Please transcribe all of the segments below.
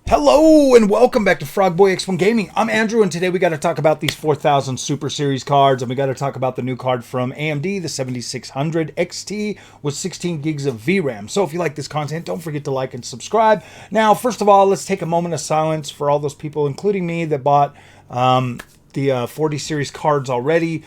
Hello and welcome back to Frog Boy X1 Gaming. I'm Andrew, and today we got to talk about these 4000 Super Series cards, and we got to talk about the new card from AMD, the 7600 XT with 16 gigs of VRAM. So if you like this content, don't forget to like and subscribe. Now, first of all, let's take a moment of silence for all those people, including me, that bought the 40 Series cards already.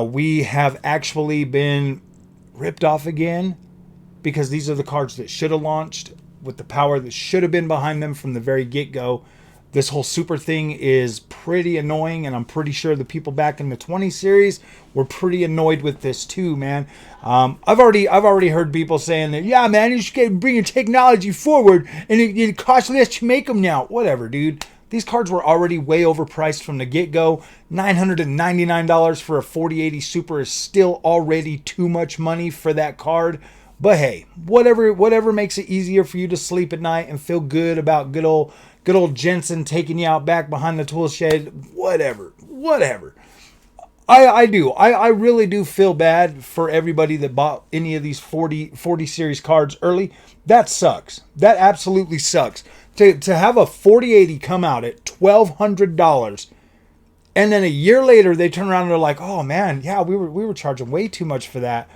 We have actually been ripped off again because these are the cards that should have launched with the power that should have been behind them from the very get-go. This whole super thing is pretty annoying, and I'm pretty sure the people back in the 20 series were pretty annoyed with this too, man. I've already heard people saying that, yeah, man, you should bring your technology forward, and it costs less to make them now. Whatever, dude. These cards were already way overpriced from the get-go. $999 for a 4080 Super is still already too much money for that card. But hey, whatever makes it easier for you to sleep at night and feel good about good old Jensen taking you out back behind the tool shed, whatever. I really do feel bad for everybody that bought any of these 40 series cards early. That sucks. That absolutely sucks. To have a 4080 come out at $1,200, and then a year later they turn around and they're like, "Oh man, yeah, we were charging way too much for that.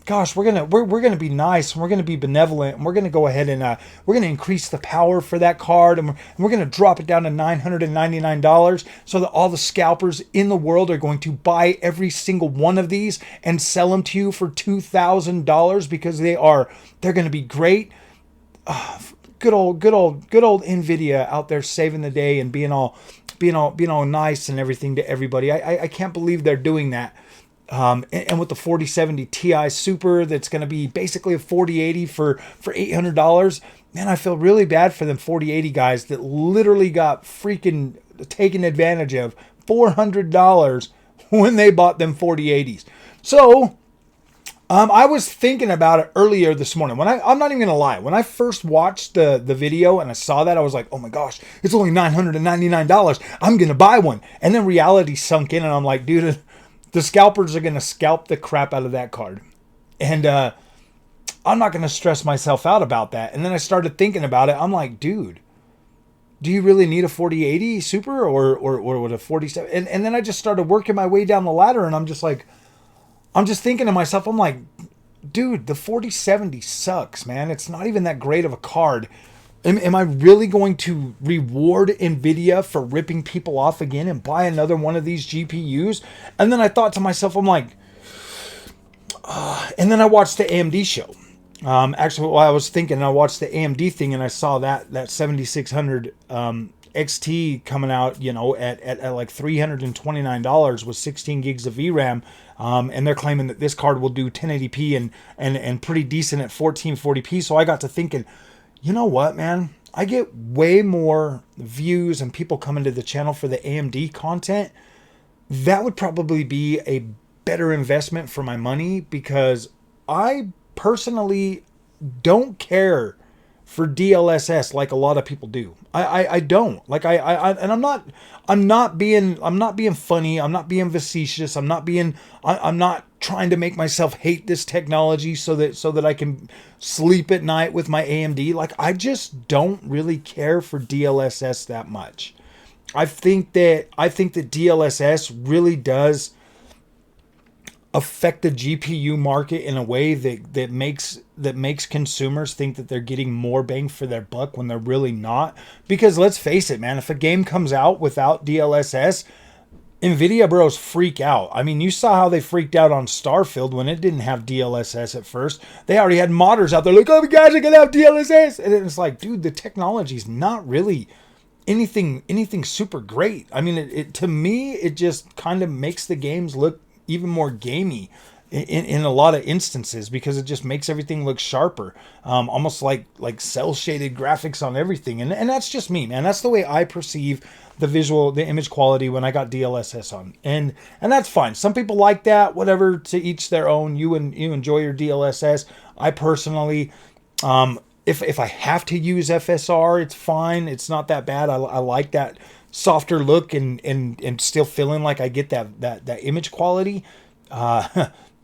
Gosh, we're gonna be nice, and we're gonna be benevolent, and we're gonna go ahead and we're gonna increase the power for that card, and we're gonna drop it down to $999, so that all the scalpers in the world are going to buy every single one of these and sell them to you for $2,000 because they're gonna be great." Good old Nvidia out there saving the day and being all nice and everything to everybody. I can't believe they're doing that. And with the 4070 Ti Super, that's going to be basically a 4080 for $800. Man, I feel really bad for them 4080 guys that literally got freaking taken advantage of $400 when they bought them 4080s. So, I was thinking about it earlier this morning. I'm not even going to lie. When I first watched the video and I saw that, I was like, oh my gosh, it's only $999. I'm going to buy one. And then reality sunk in and I'm like, dude, the scalpers are going to scalp the crap out of that card. And I'm not going to stress myself out about that. And then I started thinking about it. I'm like, dude, do you really need a 4080 Super or what a 47? And then I just started working my way down the ladder, and I'm just thinking to myself, I'm like, dude, the 4070 sucks, man. It's not even that great of a card. Am I really going to reward Nvidia for ripping people off again and buy another one of these GPUs? And then I thought to myself, I'm like, and then I watched the AMD show. Actually, while I was thinking, I watched the AMD thing, and I saw that 7600 XT coming out, at like $329 with 16 gigs of VRAM. And they're claiming that this card will do 1080p and pretty decent at 1440p. So I got to thinking, you know what, man? I get way more views and people coming to the channel for the AMD content. That would probably be a better investment for my money, because I personally don't care for DLSS like a lot of people do. I don't. Like and I'm not being funny, I'm not being facetious, I'm not trying to make myself hate this technology so that I can sleep at night with my AMD. Like, I just don't really care for DLSS that much. I think that DLSS really does affect the GPU market in a way that makes consumers think that they're getting more bang for their buck when they're really not. Because let's face it, man, if a game comes out without DLSS, Nvidia bros freak out. I mean, you saw how they freaked out on Starfield when it didn't have DLSS at first. They already had modders out there like, oh, guys are gonna have DLSS, and it's like, dude, the technology's not really anything super great. I mean, it to me, it just kind of makes the games look even more gamey in a lot of instances, because it just makes everything look sharper, almost like cell shaded graphics on everything. And that's just me, man. That's the way I perceive the image quality when I got DLSS on, and that's fine. Some people like that, whatever, to each their own. You enjoy your DLSS. I personally, if I have to use FSR, it's fine. It's not that bad. I like that softer look and still feeling like I get that image quality.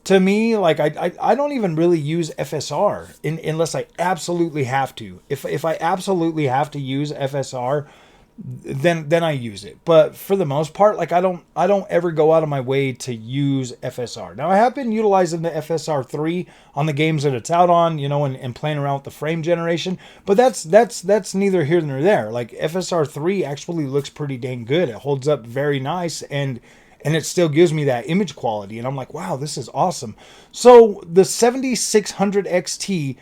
To me, like I don't even really use FSR unless I absolutely have to. If I absolutely have to use FSR, then I use it. But for the most part, like I don't ever go out of my way to use FSR. Now I have been utilizing the FSR3 on the games that it's out on, you know, and playing around with the frame generation. But that's neither here nor there. Like FSR3 actually looks pretty dang good. It holds up very nice, and it still gives me that image quality. And I'm like, wow, this is awesome. So the 7600 XT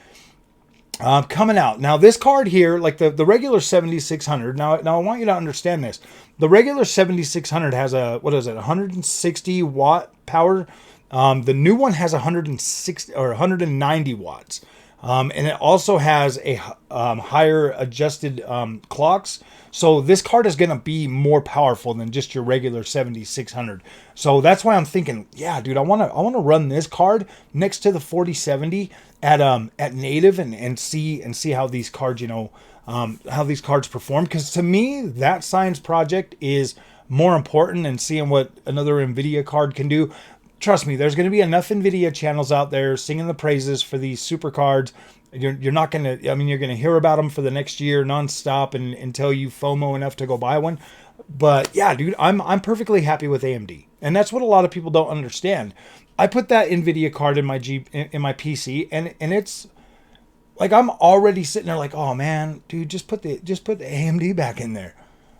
coming out. Now this card here, like the regular 7600, now I want you to understand this. The regular 7600 has a, what is it, 160 watt power. The new one has 160 or 190 watts. And it also has a higher adjusted clocks. So this card is going to be more powerful than just your regular 7600. So that's why I'm thinking, yeah, dude, I want to run this card next to the 4070 at native and see how these cards, you know, how these cards perform. Because to me, that science project is more important than seeing what another NVIDIA card can do. Trust me, there's going to be enough NVIDIA channels out there singing the praises for these super cards. You're not going to, I mean, you're going to hear about them for the next year nonstop and until you FOMO enough to go buy one. But yeah, dude, I'm perfectly happy with AMD. And that's what a lot of people don't understand. I put that NVIDIA card in my in my PC and it's like I'm already sitting there like, oh man, dude, just put the AMD back in there.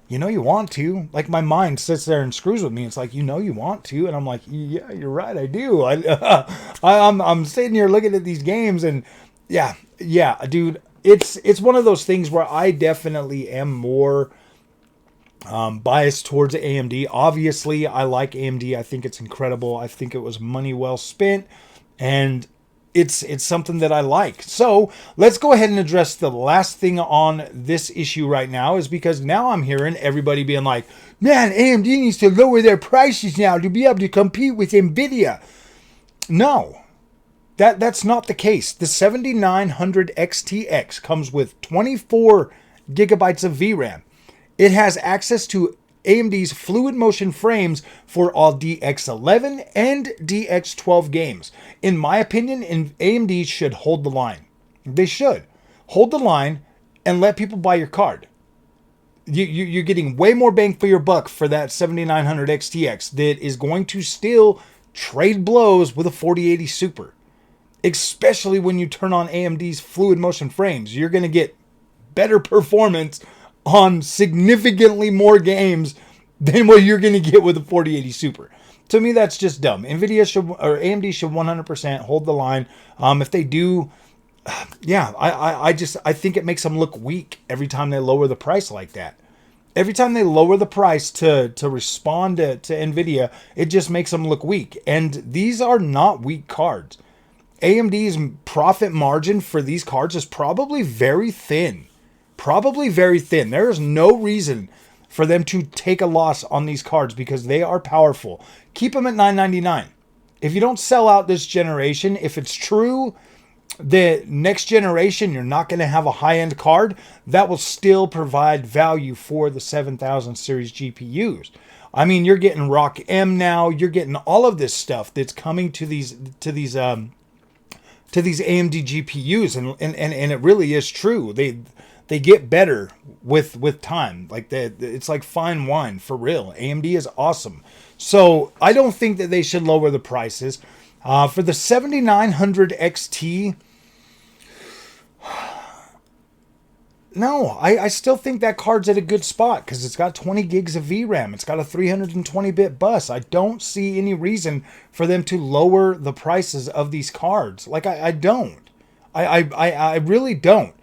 You know you want to. Like my mind sits there and screws with me. It's like, you know you want to, and I'm like, yeah, you're right, I do. I'm sitting here looking at these games, and yeah, dude, it's one of those things where I definitely am more biased towards AMD. Obviously, I like AMD. I think it's incredible. I think it was money well spent, and it's something that I like. So let's go ahead and address the last thing on this issue right now, is because now I'm hearing everybody being like, man, AMD needs to lower their prices now to be able to compete with NVIDIA. No, that's not the case. The 7900 XTX comes with 24 gigabytes of VRAM. It has access to AMD's Fluid Motion frames for all DX11 and DX12 games. In my opinion, AMD should hold the line. They should hold the line and let people buy your card. You're getting way more bang for your buck for that 7900 XTX that is going to still trade blows with a 4080 Super. Especially when you turn on AMD's Fluid Motion frames. You're going to get better performance on significantly more games than what you're going to get with a 4080 Super. To me, that's just dumb. NVIDIA should, or AMD should 100% hold the line. If they do, yeah, I think it makes them look weak every time they lower the price like that. Every time they lower the price to respond to NVIDIA, it just makes them look weak. And these are not weak cards. AMD's profit margin for these cards is probably very thin. Probably very thin. There is no reason for them to take a loss on these cards because they are powerful. Keep them at $999. If you don't sell out this generation, if it's true that next generation you're not going to have a high-end card, that will still provide value for the 7000 series GPUs. I mean, you're getting Rock M now. You're getting all of this stuff that's coming to these AMD GPUs, and it really is true. They get better with time. Like it's like fine wine, for real. AMD is awesome. So I don't think that they should lower the prices. For the 7900 XT, no, I still think that card's at a good spot because it's got 20 gigs of VRAM. It's got a 320-bit bus. I don't see any reason for them to lower the prices of these cards. Like, I don't. I really don't.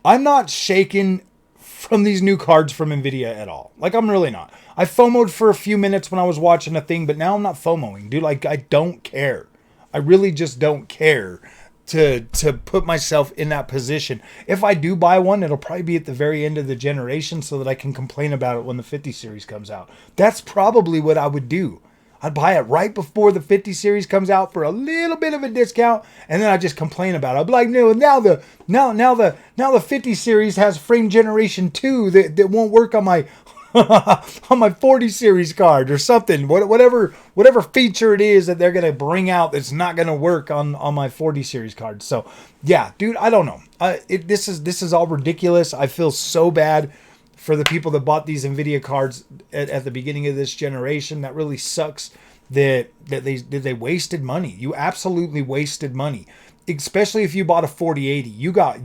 I'm not shaken from these new cards from NVIDIA at all. Like, I'm really not. I FOMO'd for a few minutes when I was watching a thing, but now I'm not FOMOing, dude. Like, I don't care. I really just don't care to put myself in that position. If I do buy one, it'll probably be at the very end of the generation so that I can complain about it when the 50 series comes out. That's probably what I would do. I'd buy it right before the 50 series comes out for a little bit of a discount, and then I just complain about it. I'd be like, no, now the 50 series has frame generation 2 that won't work on my on my 40 series card or something. Whatever feature it is that they're gonna bring out that's not gonna work on my 40 series card. So yeah, dude, I don't know. This is all ridiculous. I feel so bad for the people that bought these Nvidia cards at the beginning of this generation. That really sucks that they wasted money. You absolutely wasted money. Especially if you bought a 4080.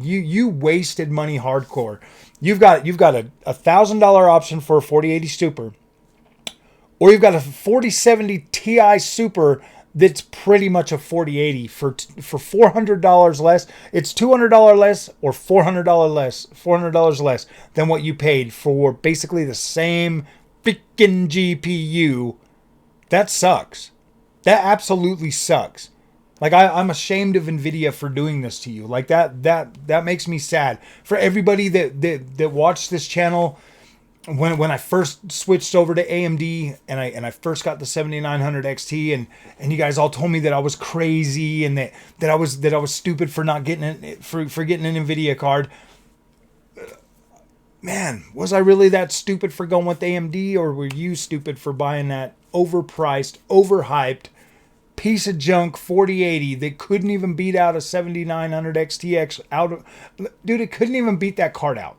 You wasted money hardcore. You've got a $1,000 option for a 4080 Super, or you've got a 4070 Ti Super that's pretty much a 4080 for $400 less. It's $200 less or $400 less than what you paid for basically the same freaking GPU. That sucks. That absolutely sucks. Like I'm ashamed of Nvidia for doing this to you. Like that makes me sad. For everybody that watched this channel when I first switched over to AMD and I first got the 7900 XT and you guys all told me that I was crazy and that I was stupid for not getting it for getting an Nvidia card. Man, was I really that stupid for going with AMD, or were you stupid for buying that overpriced, overhyped piece of junk 4080 that couldn't even beat out a 7900 XTX dude, it couldn't even beat that card out.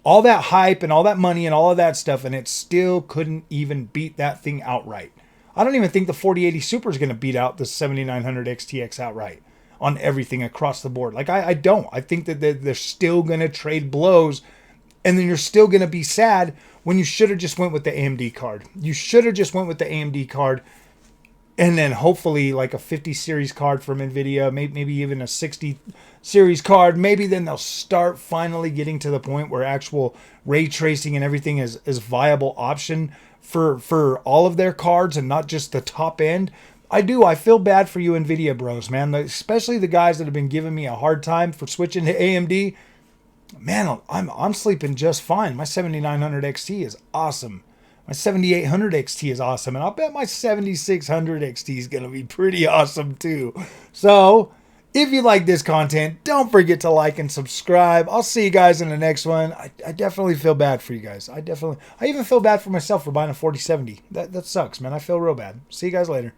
All that hype and all that money and all of that stuff, and it still couldn't even beat that thing outright. I don't even think the 4080 Super is going to beat out the 7900 XTX outright on everything across the board. Like I don't. I think that they're still going to trade blows, and then you're still going to be sad when you should have just went with the AMD card. You should have just went with the AMD card. And then hopefully like a 50 series card from Nvidia, maybe even a 60 series card. Maybe then they'll start finally getting to the point where actual ray tracing and everything is viable option for all of their cards and not just the top end. I feel bad for you Nvidia bros, man. Especially the guys that have been giving me a hard time for switching to AMD. Man, I'm sleeping just fine. My 7900 XT is awesome. My 7800 XT is awesome, and I'll bet my 7600 XT is going to be pretty awesome too. So, if you like this content, don't forget to like and subscribe. I'll see you guys in the next one. I definitely feel bad for you guys. I even feel bad for myself for buying a 4070. That sucks, man. I feel real bad. See you guys later.